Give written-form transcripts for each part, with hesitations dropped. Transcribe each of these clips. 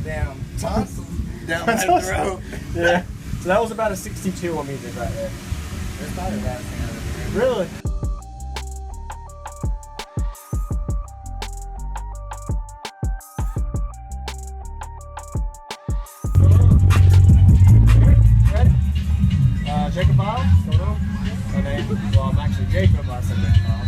damn tonsils down by the throat. Yeah. So that was about a 62 on music right there. That's probably the last thing I ever did. Really? Ready? Jacob Vile, going on? My name. Well, I'm actually Jacob, I said Jacob Vile.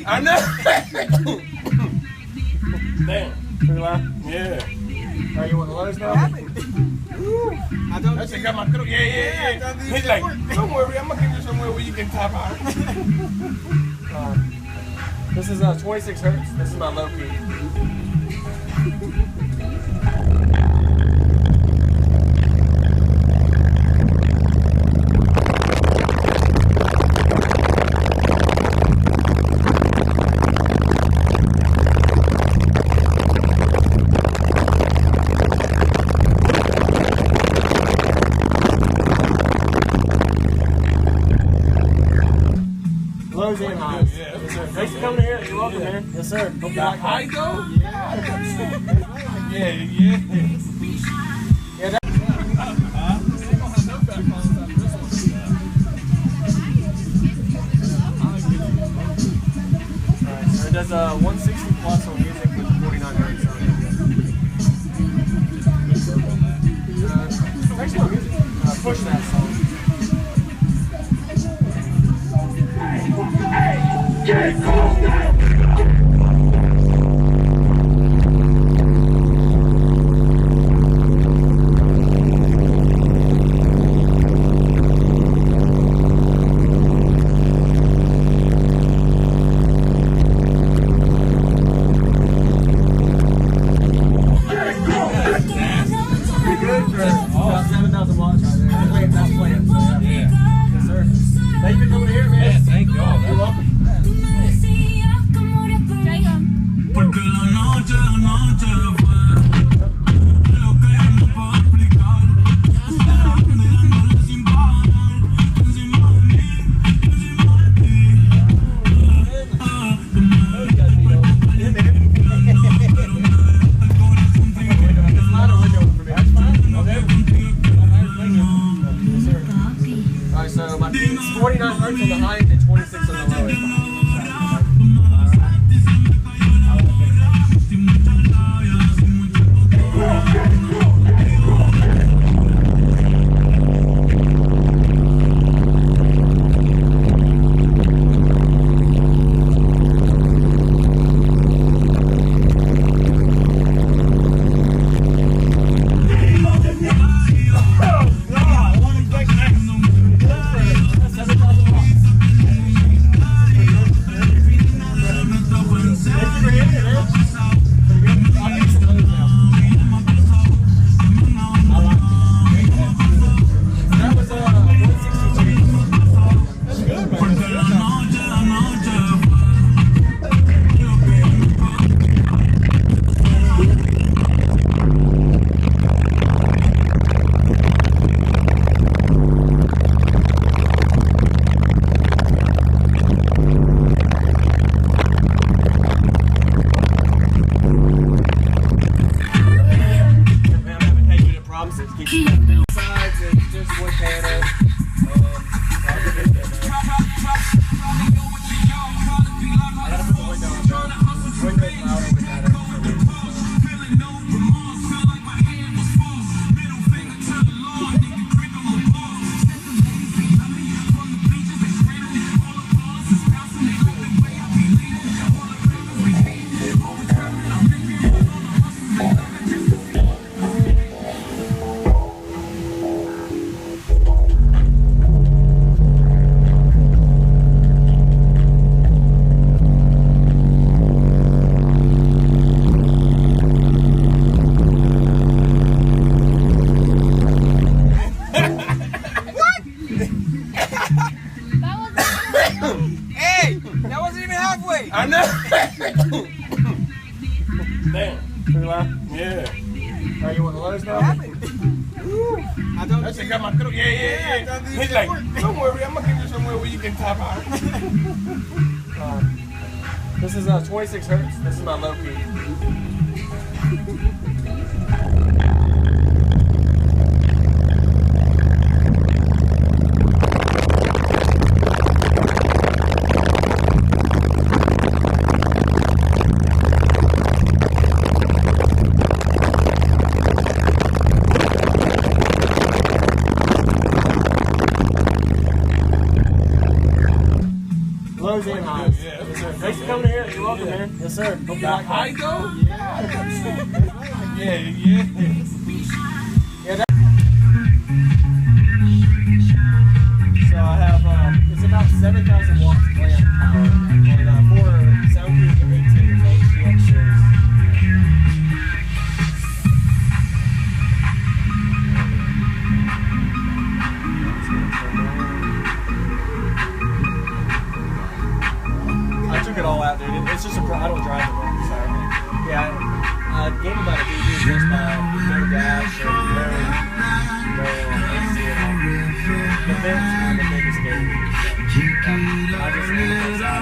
I know. Damn. Pretty loud? Yeah. Oh, you want the lows now? I don't. That shit got my throat. Yeah. He's like, don't worry, I'm gonna give you somewhere where you can top out. This is 26 hertz. This is my low key. Lows and highs. Yeah. Yes, sir. Thanks for coming here. You're welcome, man. Yes, sir. Hope you like High it. though? Yeah. Yeah, that Alright, so it does 160 plus on music with 49 hertz on it. Actually on music. Push that song. Good for about 7,000 watts right there. That's playing. So yeah. Yes, sir. Thank you for coming here, man. Yeah, thank y'all. You're welcome. Porque la noche fue lo que yo no puedo explicar. Mirándole sin parar, encima de mí, encima de ti. Alright, so my beat is 49 hertz on the high and 26 on the low end. Hey, that wasn't even halfway. I know. Damn. Pretty loud? Yeah. Oh, you want the lows now? What happened? I told That shit got my throat. Yeah. He's like, don't worry, I'm gonna give you somewhere where you can top out. This is 26 hertz. This is my low peak. Lows and highs. Yeah. Yes, sir. Thanks for coming here. You're welcome, man. Yes, sir. Hope you like High it. though? Yeah. So I have, it's about 7,000 watts clamp power and 4 soundproof 18 HDX series. I took it all out, dude. It's just I don't drive it much, so yeah. I gave about a BB just by no dash and no AC at all. The vents were the biggest game. I just need to fix that.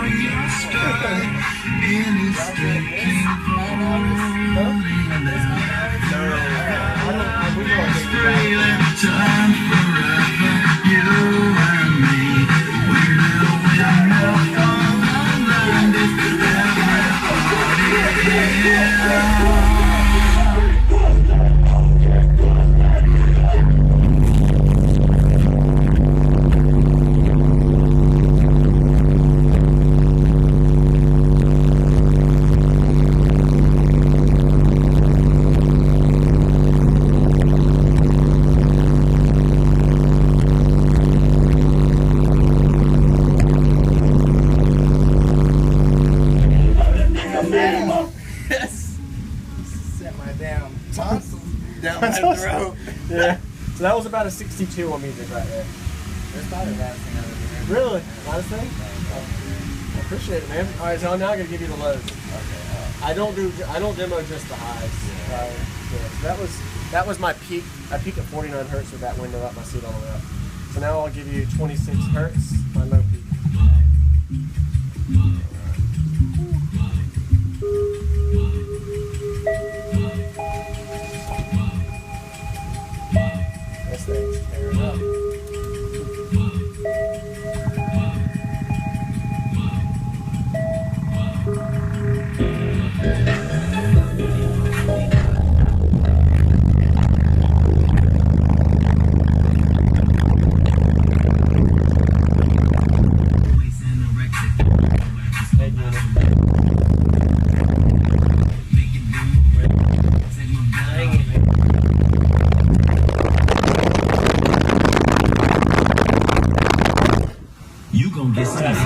set my damn tonsils down my throat. Yeah. So that was about a 62 on music right there. That's probably the last thing I ever heard. Really? Last thing? I appreciate it, man. All right, so now I'm gonna give you the lows. Okay. I don't demo just the highs. Yeah. So that was my peak. I peaked at 49 hertz with that window up, my seat all the way up. So now I'll give you 26 hertz, my low peak. This thing's tearing up. You gon' get some. Yes,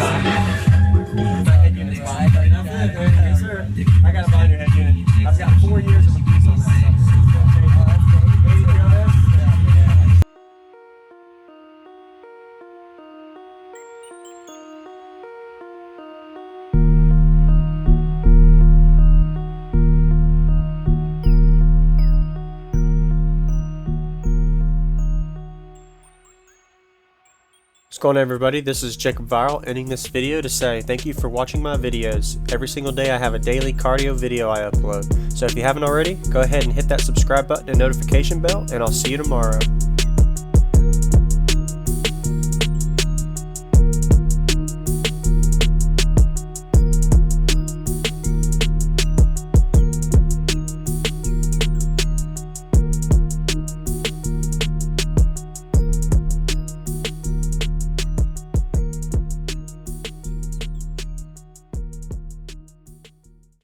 sir. I got a binder head unit. I've got 4 years of abuse on that sucker. What's going on, everybody? This is Jacob Viral, ending this video to say thank you for watching my videos. Every single day I have a daily cardio video I upload. So if you haven't already, go ahead and hit that subscribe button and notification bell, and I'll see you tomorrow.